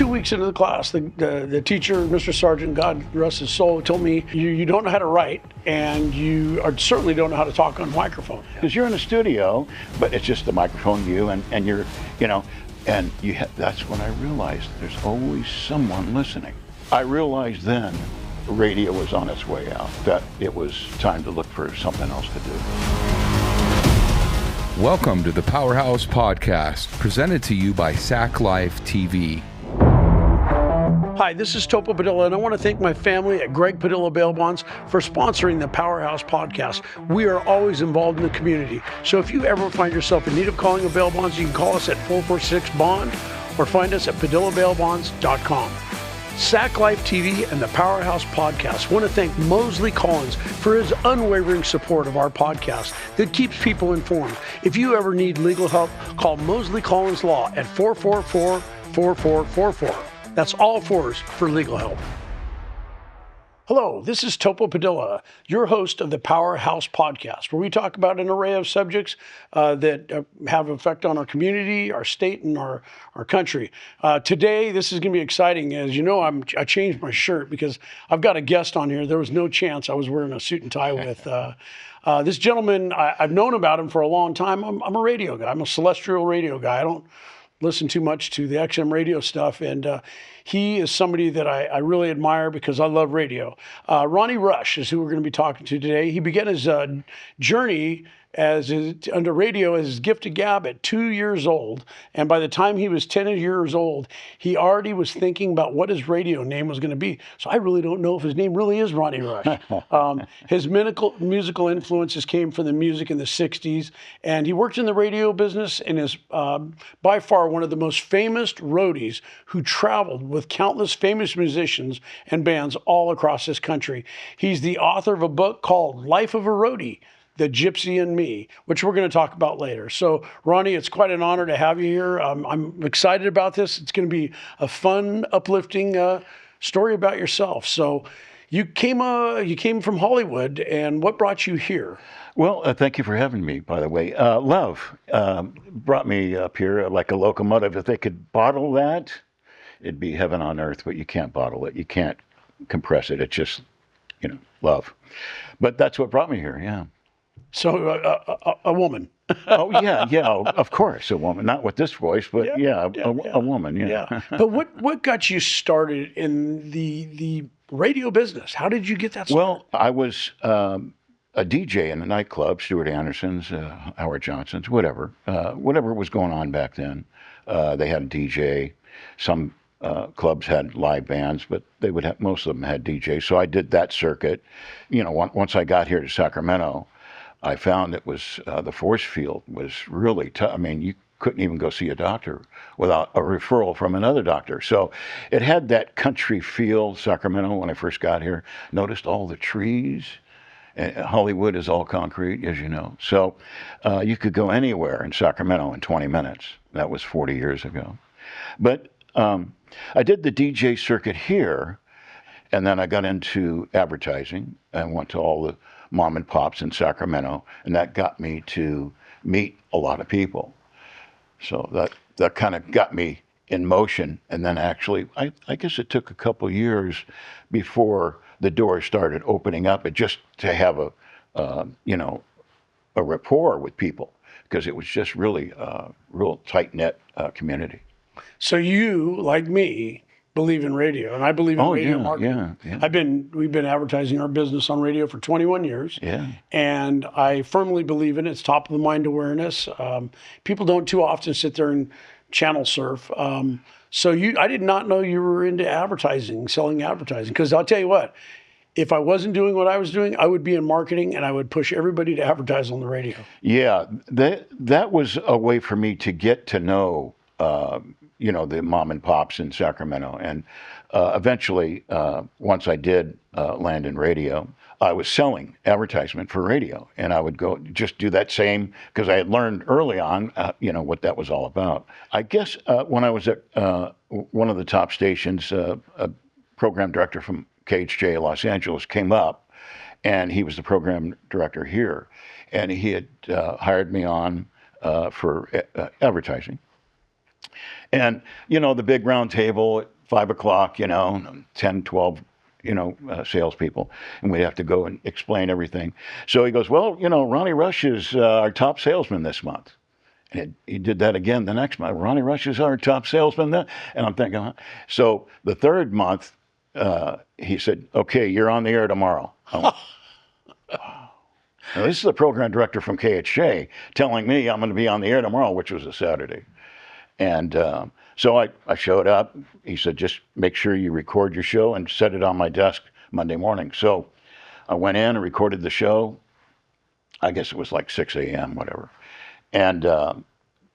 2 weeks into the class, the teacher, Mr. Sargent, God rest his soul, told me, you don't know how to write, and certainly don't know how to talk on a microphone. Because you're in a studio, but it's just the microphone, and you're, that's when I realized there's always someone listening. I realized then radio was on its way out, that it was time to look for something else to do. Welcome to the Powerhouse Podcast, presented to you by SacLifeTV. Hi, this is Topo Padilla, and I want to thank my family at Greg Padilla Bail Bonds for sponsoring the Powerhouse Podcast. We are always involved in the community, so if you ever find yourself in need of calling a bail bonds, you can call us at 446-BOND or find us at PadillaBailBonds.com. SacLifeTV and the Powerhouse Podcast want to thank Mosley Collins for his unwavering support of our podcast that keeps people informed. If you ever need legal help, call Mosley Collins Law at 444-4444. That's all fours for legal help. Hello, this is Topo Padilla, your host of the Powerhouse Podcast, where we talk about an array of subjects that have effect on our community, our state, and our country. Today, this is going to be exciting. As you know, I changed my shirt because I've got a guest on here. There was no chance I was wearing a suit and tie with. This gentleman, I've known about him for a long time. I'm a radio guy. I'm a celestial radio guy. I don't listen too much to the XM radio stuff, and he is somebody that I really admire because I love radio. Ronnie Rush is who we're going to be talking to today. He began his journey under radio as his gift of gab at 2 years old, and by the time he was 10 years old, he already was thinking about what his radio name was going to be. So I really don't know if his name really is Ronnie Rush. His musical influences came from the music in the 60s, and he worked in the radio business and is by far one of the most famous roadies who traveled with countless famous musicians and bands all across this country. He's the author of a book called Life of a Roadie, The Gypsy and Me, which we're going to talk about later. So, Ronnie, it's quite an honor to have you here. I'm excited about this. It's going to be a fun, uplifting story about yourself. So, you came from Hollywood, and what brought you here? Well, thank you for having me, by the way. Love brought me up here like a locomotive. If they could bottle that, it'd be heaven on earth, but you can't bottle it. You can't compress it. It's just, love. But that's what brought me here, yeah. So a woman. Oh, yeah, of course, a woman. Not with this voice, but a woman, yeah. But what got you started in the radio business? How did you get that started? Well, I was a DJ in a nightclub, Stuart Anderson's, Howard Johnson's, whatever was going on back then. They had a DJ. Some clubs had live bands, but most of them had DJs. So I did that circuit. Once I got here to Sacramento, I found it was the force field was really tough. I mean, you couldn't even go see a doctor without a referral from another doctor. So it had that country feel, Sacramento, when I first got here. Noticed all the trees. Hollywood is all concrete, as you know. So you could go anywhere in Sacramento in 20 minutes. That was 40 years ago. But I did the DJ circuit here, and then I got into advertising and went to all the mom and pops in Sacramento, and that got me to meet a lot of people. So that kind of got me in motion. And then actually, I guess it took a couple years before the doors started opening up, and just to have a rapport with people, because it was just really a real tight-knit community. So you, like me, believe in radio, and I believe in radio marketing. Yeah. We've been advertising our business on radio for 21 years. Yeah. And I firmly believe in it. It's top of the mind awareness. People don't too often sit there and channel surf. So I did not know you were into advertising, selling advertising, because I'll tell you what, if I wasn't doing what I was doing, I would be in marketing, and I would push everybody to advertise on the radio. Yeah, that was a way for me to get to know the mom and pops in Sacramento. And eventually, once I did land in radio, I was selling advertisement for radio. And I would go just do that same, because I had learned early on, what that was all about. I guess when I was at one of the top stations, a program director from KHJ Los Angeles came up, and he was the program director here. And he had hired me on for advertising. And, the big round table at 5 o'clock, 10, 12, salespeople, and we'd have to go and explain everything. So he goes, well, Ronnie Rush is our top salesman this month. And he did that again the next month. Ronnie Rush is our top salesman. And I'm thinking, huh? So the third month, he said, okay, you're on the air tomorrow. Now, this is the program director from KHJ telling me I'm going to be on the air tomorrow, which was a Saturday. And so I showed up. He said, just make sure you record your show and set it on my desk Monday morning. So I went in and recorded the show. I guess it was like 6 a.m., whatever. And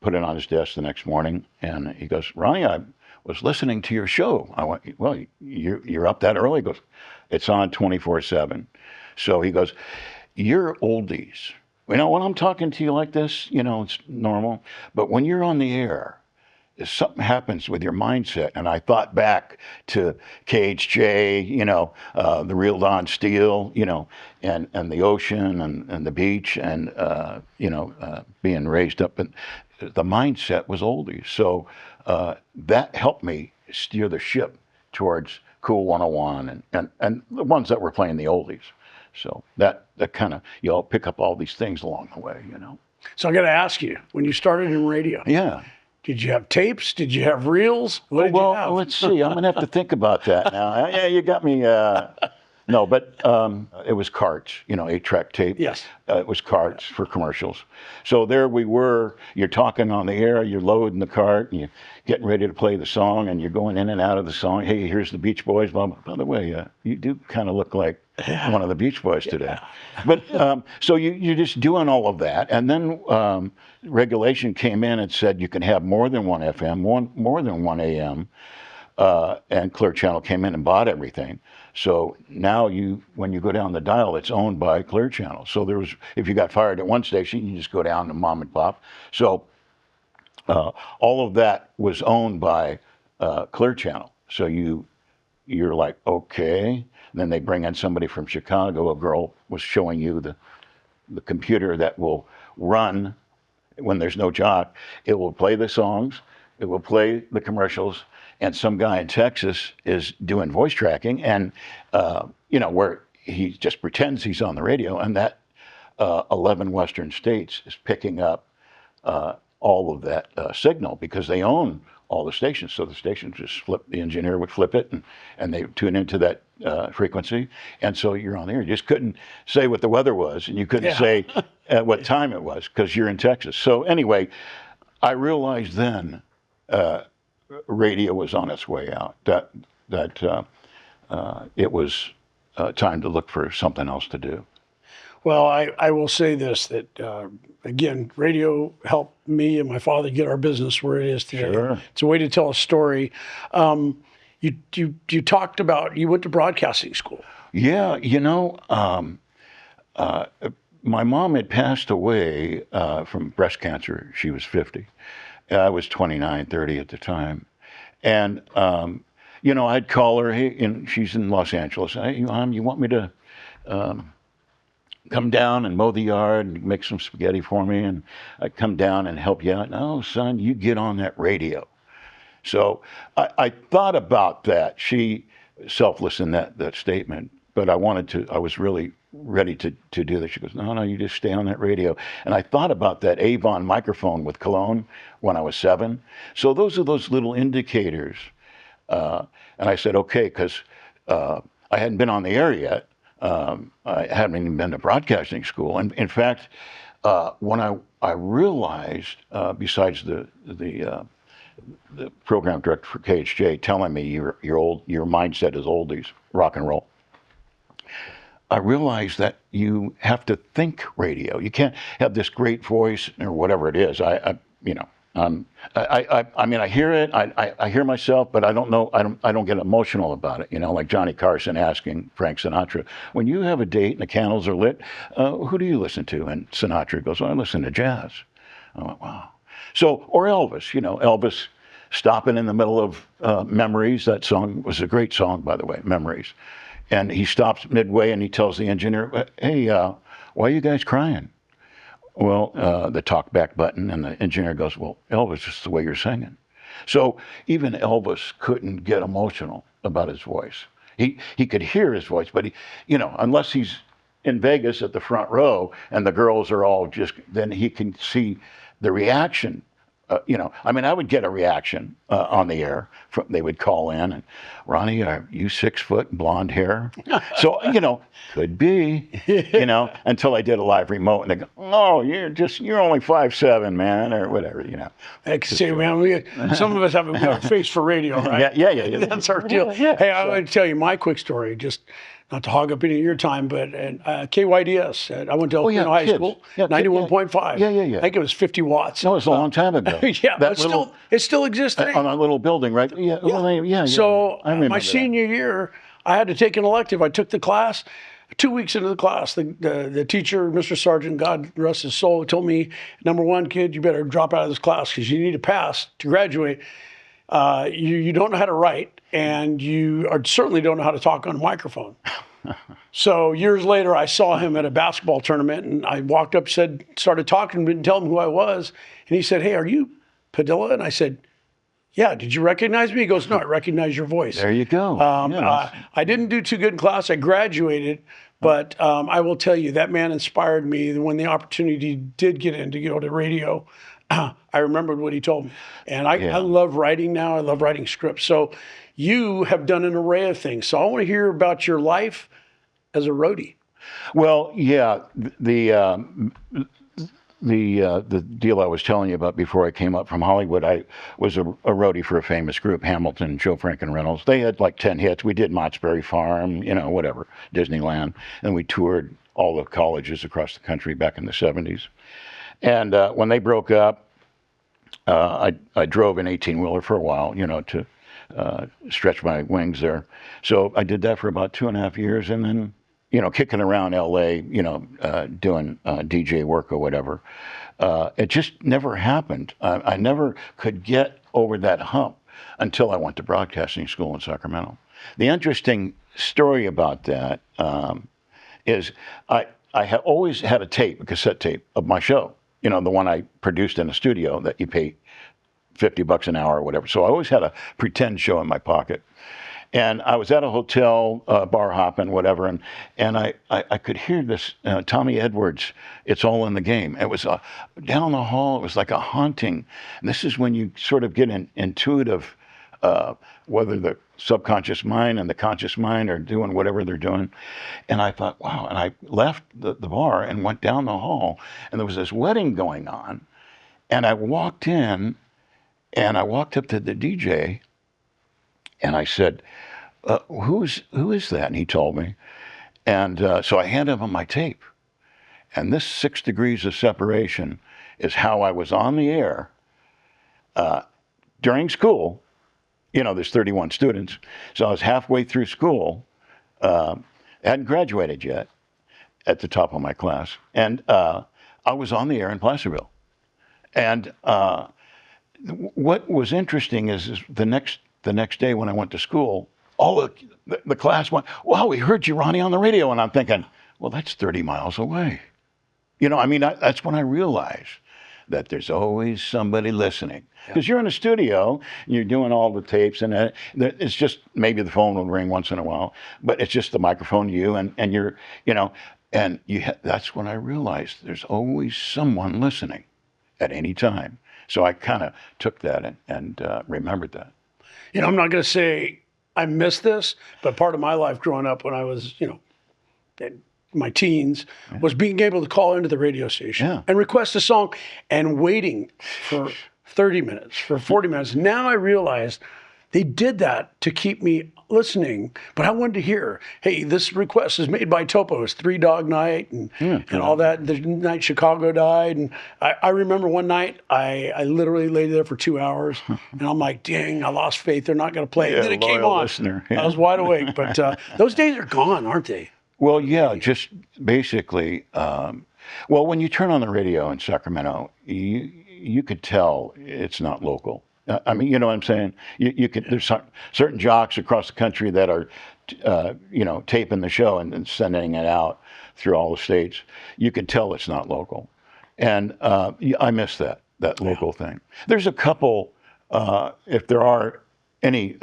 put it on his desk the next morning. And he goes, Ronnie, I was listening to your show. I went, well, you're up that early? He goes, it's on 24/7. So he goes, you're oldies. When I'm talking to you like this, it's normal. But when you're on the air, something happens with your mindset. And I thought back to KHJ, the Real Don Steel, and the ocean and the beach and, being raised up. And the mindset was oldies. So that helped me steer the ship towards Cool 101 and the ones that were playing the oldies. So that kind of, pick up all these things along the way, So I got to ask you, when you started in radio, Yeah. did you have tapes? Did you have reels? What did you have? Let's see. I'm going to have to think about that now. Yeah, you got me. No, but it was carts, 8-track tape. Yes. It was carts for commercials. So there we were. You're talking on the air. You're loading the cart, and you're getting ready to play the song, and you're going in and out of the song. Hey, here's the Beach Boys. Blah, blah. By the way, you do kind of look like one of the Beach Boys today. But so you're just doing all of that. And then regulation came in and said you can have more than one FM, more than one AM. And Clear Channel came in and bought everything. So now when you go down the dial, it's owned by Clear Channel. So if you got fired at one station, you just go down to mom and pop. So all of that was owned by Clear Channel. So you're like, okay. And then they bring in somebody from Chicago. A girl was showing you the computer that will run when there's no jock. It will play the songs. It will play the commercials. And some guy in Texas is doing voice tracking, and where he just pretends he's on the radio, and that 11 Western states is picking up all of that signal because they own all the stations. So the stations just the engineer would flip it, and they tune into that frequency, and so you're on the air. You just couldn't say what the weather was, and you couldn't say at what time it was because you're in Texas. So anyway, I realized then. Radio was on its way out. That it was time to look for something else to do. Well, I will say this, that, again, radio helped me and my father get our business where it is today. Sure. It's a way to tell a story. You talked about, you went to broadcasting school. Yeah, my mom had passed away from breast cancer. She was 50. I was 29, 30 at the time. And, I'd call her, hey, and she's in Los Angeles. Hey, Mom, you want me to come down and mow the yard and make some spaghetti for me? And I'd come down and help you out. No, son, you get on that radio. So I thought about that. She selfless in that statement, but I was really ready to do that. She goes, no, you just stay on that radio. And I thought about that Avon microphone with Cologne when I was 7. So those are those little indicators. And I said, okay, because I hadn't been on the air yet. I hadn't even been to broadcasting school. And in fact, when I realized, besides the program director for KHJ telling me your mindset is oldies, rock and roll, I realized that you have to think radio. You can't have this great voice or whatever it is. I hear it. I hear myself, but I don't know. I don't get emotional about it. Like Johnny Carson asking Frank Sinatra, when you have a date and the candles are lit, who do you listen to? And Sinatra goes, well, I listen to jazz. I went, wow. So, or Elvis. Elvis stopping in the middle of Memories. That song was a great song, by the way, Memories. And he stops midway and he tells the engineer, hey, why are you guys crying? Well, the talk back button, and the engineer goes, well, Elvis, it's the way you're singing. So even Elvis couldn't get emotional about his voice. He could hear his voice, but unless he's in Vegas at the front row and the girls are all then he can see the reaction. I would get a reaction on the air. They would call in and, Ronnie, are you 6 foot, blonde hair? So, could be, until I did a live remote and they go, oh, you're only 5'7", man, or whatever, I can say, man, some of us have a face for radio, right? Yeah. That's our deal. Hey, I want to tell you my quick story, just not to hog up any of your time, but KYDS. I went to El Camino High School, 91.5. Yeah. I think it was 50 watts. No, it was a long time ago. Yeah, but it still exists today. On a little building, right? Yeah. So I remember my senior year, I had to take an elective. I took the class. 2 weeks into the class, the teacher, Mr. Sargent, God rest his soul, told me, number one, kid, you better drop out of this class because you need to pass to graduate. You don't know how to write, and you certainly don't know how to talk on a microphone. So years later, I saw him at a basketball tournament, and I walked up, started talking, didn't tell him who I was. And he said, hey, are you Padilla? And I said, yeah, did you recognize me? He goes, no, I recognize your voice. There you go. I didn't do too good in class. I graduated, but I will tell you, that man inspired me. When the opportunity did get in to go to radio, I remembered what he told me. And I love writing now. I love writing scripts. So you have done an array of things. So I want to hear about your life as a roadie. Well, yeah, the deal I was telling you about before I came up from Hollywood, I was a roadie for a famous group, Hamilton, Joe, Frank Renolds. They had like 10 hits. We did Knott's Berry Farm, whatever, Disneyland. And we toured all the colleges across the country back in the 70s. And when they broke up, I drove an 18-wheeler for a while, to stretch my wings there. So I did that for about 2.5 years, and then, kicking around L.A., doing DJ work or whatever. It just never happened. I never could get over that hump until I went to broadcasting school in Sacramento. The interesting story about that is I always had a cassette tape of my show. The one I produced in a studio that you pay $50 an hour or whatever. So I always had a pretend show in my pocket. And I was at a hotel, bar hopping, whatever, and I could hear this Tommy Edwards, It's All in the Game. It was down the hall. It was like a haunting. And this is when you sort of get an intuitive, whether the subconscious mind and the conscious mind are doing whatever they're doing. And I thought, wow. And I left the bar and went down the hall, and there was this wedding going on. And I walked in, and I walked up to the DJ, and I said, who is that? And he told me. And so I handed him my tape. And this 6 degrees of separation is how I was on the air during school. There's 31 students. So I was halfway through school. Hadn't graduated yet, at the top of my class. And I was on the air in Placerville. And what was interesting is the next day when I went to school, all the class went, wow, we heard you, Ronnie, on the radio. And I'm thinking, well, that's 30 miles away. That's when I realized that there's always somebody listening. Because you're in a studio, you're doing all the tapes, and it's just, maybe the phone will ring once in a while, but it's just the microphone, and you're, that's when I realized there's always someone listening at any time. So I kind of took that and remembered that. I'm not going to say I miss this, but part of my life growing up when I was, in my teens, was being able to call into the radio station and request a song and waiting for 30 minutes, for 40 minutes. Now I realized they did that to keep me listening, but I wanted to hear, hey, this request is made by Topo. It's 3 Dog Night and all that. The night Chicago died. And I remember one night I literally lay there for 2 hours and I'm like, dang, I lost faith. They're not going to play it. And then it came on. Listener. I was wide awake. But those days are gone, aren't they? Well, yeah, just basically, when you turn on the radio in Sacramento, you could tell it's not local. You know what I'm saying? You could. There's certain jocks across the country that are, taping the show and sending it out through all the states. You could tell it's not local, and I miss that local thing. There's a couple if there are any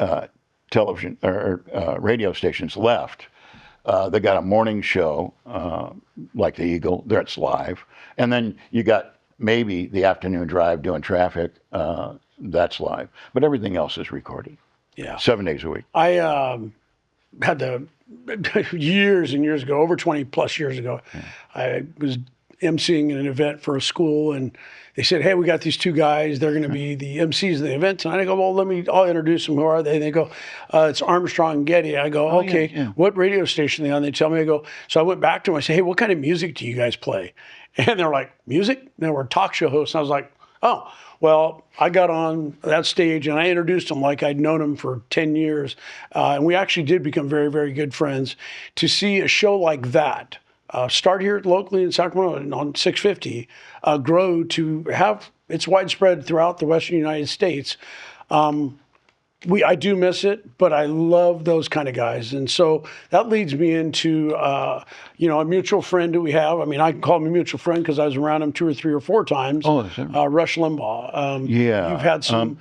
television or radio stations left, they got a morning show like the Eagle. That's live, and then you got maybe the afternoon drive doing traffic. That's live, but everything else is recorded. Yeah. 7 days a week. I had the years and years ago, over 20 plus years ago, I was emceeing an event for a school, and they said, "Hey, we got these two guys. They're going to be the MCs of the event." And I go, "Well, I'll introduce them. Who are they?" And they go, "It's Armstrong and Getty." I go, "Okay, what radio station are they on?" They tell me. I go, so I went back to them. I said, "Hey, what kind of music do you guys play?" And they're like, "Music?" And they were talk show hosts. And I was like, "Oh." Well, I got on that stage and I introduced him like I'd known him for 10 years. And we actually did become very, very good friends. To see a show like that start here locally in Sacramento on 650, grow to have it's widespread throughout the Western United States. I do miss it, but I love those kind of guys. And so that leads me into, a mutual friend that we have. I mean, I can call him a mutual friend because I was around him 2 or 3 or 4 times. Oh, is that Rush Limbaugh. yeah. You've had some.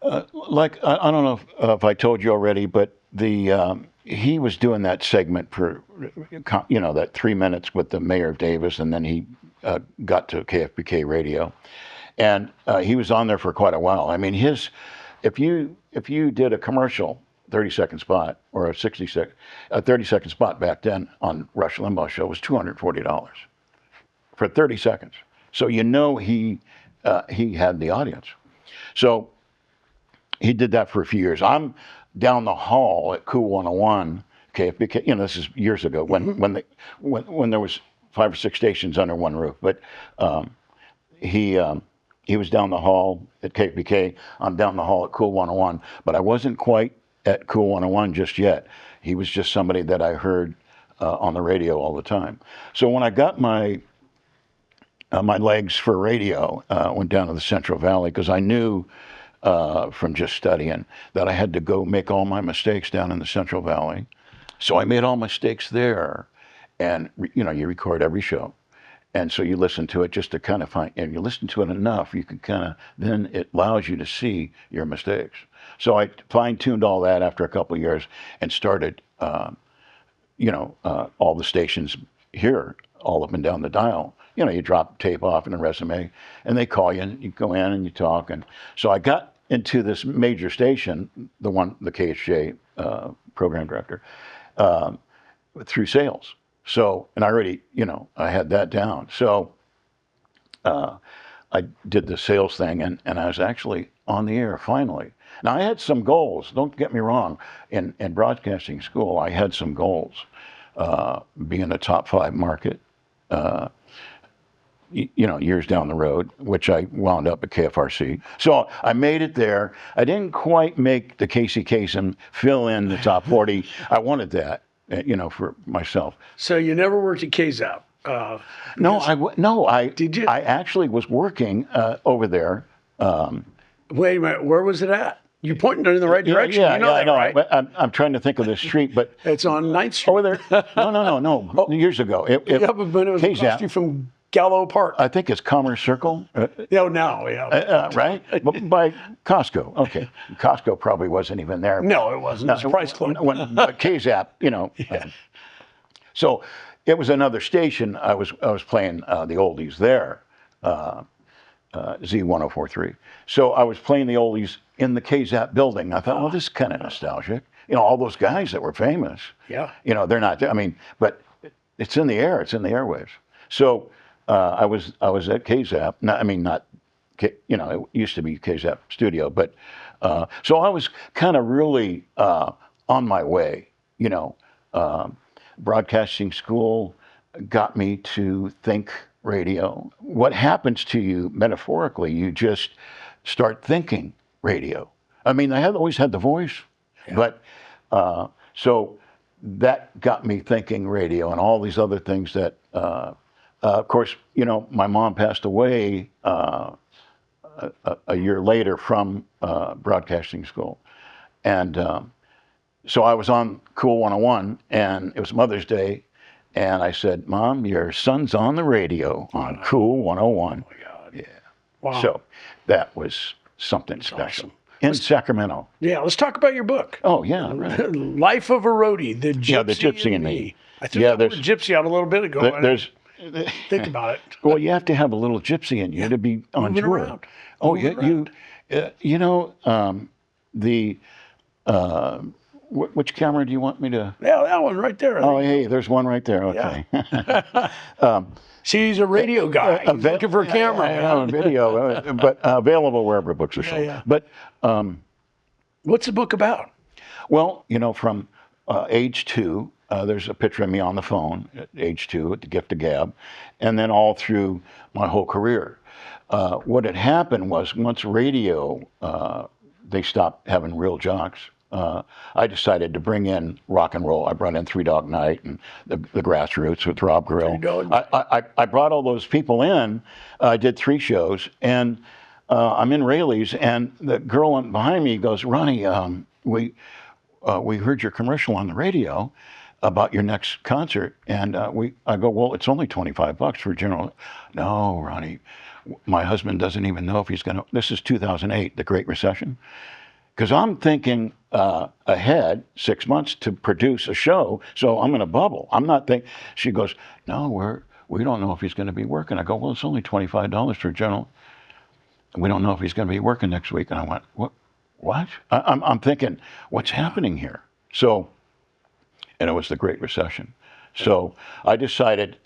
Like, I don't know if I told you already, but he was doing that segment for, that 3 minutes with the mayor of Davis, and then he got to KFBK radio. And he was on there for quite a while. I mean, if you did a commercial 30-second spot or a 30-second spot back then on Rush Limbaugh's show was $240 for 30 seconds. So he had the audience. So he did that for a few years. I'm down the hall at Cool 101 KFBK. This is years ago when there was 5 or 6 stations under one roof. But he was down the hall at KFBK. I'm down the hall at Cool 101, but I wasn't quite at Cool 101 just yet. He was just somebody that I heard on the radio all the time. So when I got my legs for radio, went down to the Central Valley because I knew from just studying that I had to go make all my mistakes down in the Central Valley. So I made all my mistakes there, and you record every show. And so you listen to it just to kind of find, and you listen to it enough, you can kind of, then it allows you to see your mistakes. So I fine-tuned all that after a couple of years and started, all the stations here, all up and down the dial. You drop tape off in a resume, and they call you, and you go in and you talk. And so I got into this major station, the KHJ program director, through sales. So, and I already, I had that down. So I did the sales thing, and I was actually on the air finally. Now, I had some goals. Don't get me wrong. In broadcasting school, I had some goals. Being a top 5 market, years down the road, which I wound up at KFRC. So I made it there. I didn't quite make the Casey Kasem fill in the top 40. I wanted that. For myself. So you never worked at KZAP? Did you? I actually was working over there. Wait a minute, where was it at? You pointing in the right direction. Yeah, I know. Right? I'm trying to think of the street, but it's on 9th Street. Over there. No. Oh, years ago. But it was across street from Gallo Park. I think it's Commerce Circle. Right? By Costco. Okay. Costco probably wasn't even there. No, it wasn't. It's price close. KZAP, Yeah. So it was another station. I was playing the oldies there, Z1043. So I was playing the oldies in the KZAP building. I thought, well, this is kind of nostalgic. All those guys that were famous. Yeah. They're not there. I mean, but it's in the air. It's in the airwaves. So I was at KZAP. It used to be KZAP Studio, but so I was kind of really on my way. Broadcasting school got me to think radio. What happens to you metaphorically? You just start thinking radio. I mean, I always had the voice, but so that got me thinking radio and all these other things that. Of course, my mom passed away a year later from broadcasting school. And so I was on Cool 101, and it was Mother's Day, and I said, Mom, your son's on the radio on Cool 101. Oh, my God. Yeah. Wow. So that was something special. awesome. In Sacramento. Yeah, let's talk about your book. Oh, yeah, right. Life of a Roadie, the Gypsy, in Me. I threw Yeah, the word there's gypsy out a little bit ago. there's Think about it. well, you have to have a little gypsy in you to be on Moving tour. around. Oh, Moving you know, the which camera do you want me to? Yeah, that one right there. Oh, hey, there's one right there. Okay. See, he's a radio guy. He's looking for a camera. I know, video, but available wherever books are sold. yeah. But What's the book about? well, you know, from age 2, there's a picture of me on the phone at age 2 at the Gift of Gab, and then all through my whole career. What had happened was once radio, they stopped having real jocks. I decided to bring in rock and roll. I brought in Three Dog Night and the Grassroots with Rob Grill. I brought all those people in. I did 3 shows, and I'm in Rayleigh's, and the girl behind me goes, "Ronnie, we heard your commercial on the radio about your next concert," and I go, "Well, it's only $25 for general." "No, Ronnie, my husband doesn't even know if he's going to." This is 2008, the Great Recession. Because I'm thinking ahead 6 months to produce a show, so I'm in a bubble. I'm not thinking. She goes, "No, we don't know if he's going to be working." I go, "Well, it's only $25 for general. We don't know if he's going to be working next week." And I went, "What?" I'm thinking, what's happening here? So, and it was the Great Recession. So I decided,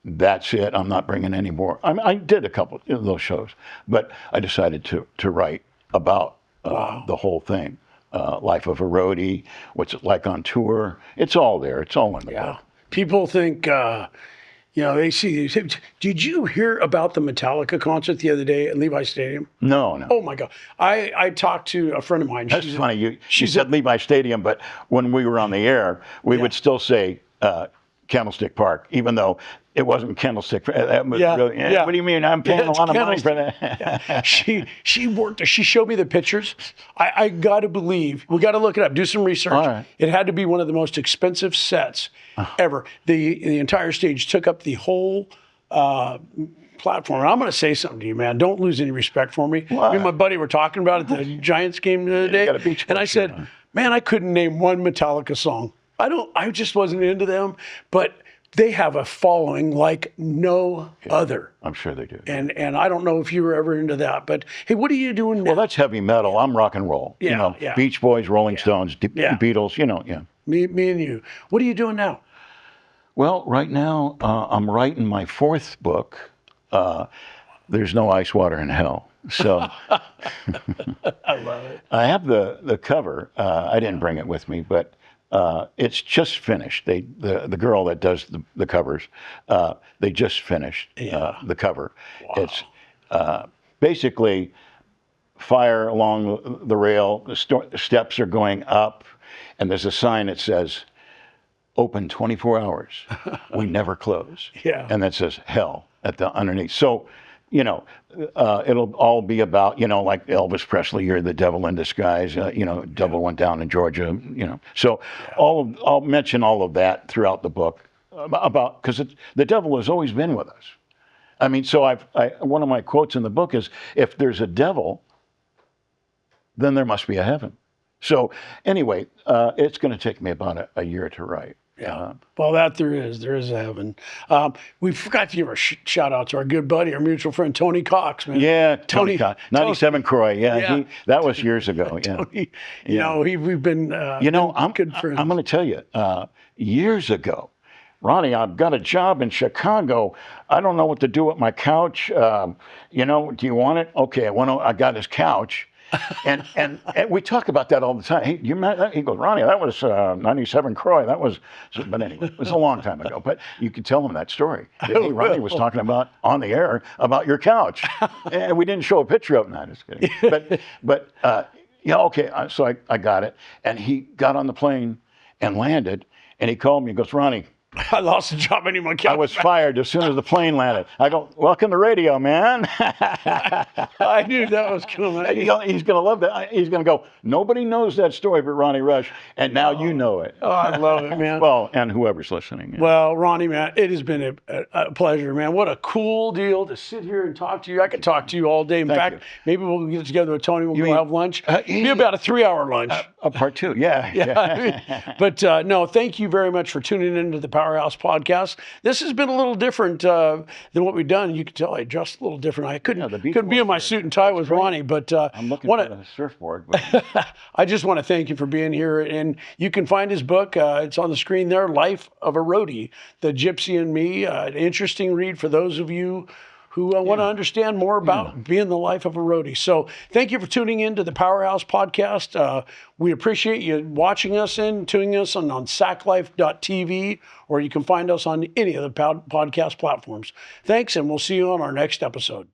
that's it. I'm not bringing any more. I did a couple of those shows, but I decided to write about the whole thing. Life of a Roadie, what's it like on tour. It's all there. It's all in the book. People think, they see. Did you hear about the Metallica concert the other day at Levi Stadium? No. Oh my God! I talked to a friend of mine. That's funny. She said Levi Stadium, but when we were on the air, we would still say Candlestick Park, even though it wasn't Candlestick. That was really, What do you mean? I'm paying a lot of money for that. She worked. She showed me the pictures. I got to believe. We got to look it up. Do some research. All right. It had to be one of the most expensive sets ever. The entire stage took up the whole platform. And I'm going to say something to you, man. Don't lose any respect for me. Me and my buddy were talking about it at the Giants game the other day, and I said, "Man, I couldn't name one Metallica song. I just wasn't into them, but they have a following like no other." I'm sure they do. And I don't know if you were ever into that, but hey, what are you doing now? Well, that's heavy metal. I'm rock and roll. Beach Boys, Rolling Stones, Beatles, Me and you. What are you doing now? Well, right now, I'm writing my 4th book. There's no ice water in hell. So I love it. I have the cover. I didn't bring it with me, but it's just finished. The girl that does the covers, they just finished the cover. Wow. It's basically fire along the rail. The steps are going up, and there's a sign that says, "Open 24 hours. We never close." And that says hell at the underneath. So, it'll all be about, like Elvis Presley, "You're the devil in disguise," devil went down in Georgia, So I'll mention all of that throughout the book because the devil has always been with us. I mean, so one of my quotes in the book is, if there's a devil, then there must be a heaven. So anyway, it's going to take me about a year to write. Well, there is a heaven. We forgot to give a shout out to our good buddy, our mutual friend, Tony Cox, man. Yeah, Tony Cox. 97 Croy. That was years ago. Tony, we've been good friends. I'm going to tell you, years ago, "Ronnie, I've got a job in Chicago. I don't know what to do with my couch. Do you want it?" Okay, I got his couch. and we talk about that all the time. Hey, you met that? He goes, "Ronnie, that was 97 Croy. That was," but anyway, it was a long time ago. But you could tell him that story. Hey, Ronnie was talking about on the air about your couch, and we didn't show a picture of it. No, just kidding. But okay. So I got it, and he got on the plane and landed, and he called me. He goes, "Ronnie, I lost a job. I need my couch. I was fired as soon as the plane landed. I go, welcome to radio, man. I knew that was coming. He's going to love that. He's going to go, nobody knows that story but Ronnie Rush, and now you know it. Oh, I love it, man. Well, and whoever's listening. Well, Ronnie, man, it has been a pleasure, man. What a cool deal to sit here and talk to you. I could talk to you all day. In fact, maybe we'll get together with Tony. We'll go have lunch. Be about a 3-hour lunch. A part 2, yeah. But no, thank you very much for tuning into the Powerhouse Podcast. This has been a little different than what we've done. You can tell I dressed a little different. I couldn't be in my suit and tie with Ronnie, but I'm looking for the surfboard. But I just want to thank you for being here. And you can find his book. It's on the screen there, Life of a Roadie, The Gypsy and Me. An interesting read for those of you who want to understand more about being the life of a roadie. So thank you for tuning in to the Powerhouse Podcast. We appreciate you watching us and tuning us on SacLife.tv, or you can find us on any of the podcast platforms. Thanks, and we'll see you on our next episode.